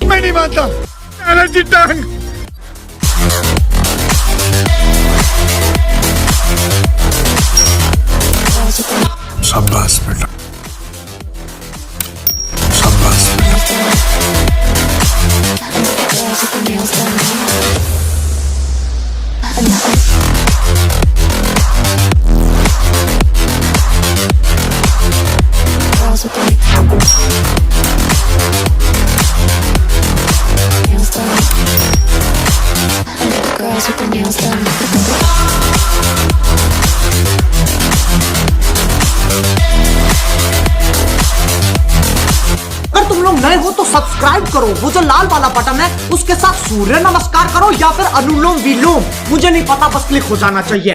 मैं नहीं मानता एनर्जी टैंक। शाबाश बेटा, शाबाश Girls with their nails done. अगर तुम लोग नए हो तो सब्सक्राइब करो, वो जो लाल वाला बटन है उसके साथ सूर्य नमस्कार करो या फिर अनुलोम विलोम, मुझे नहीं पता, बस क्लिक हो जाना चाहिए।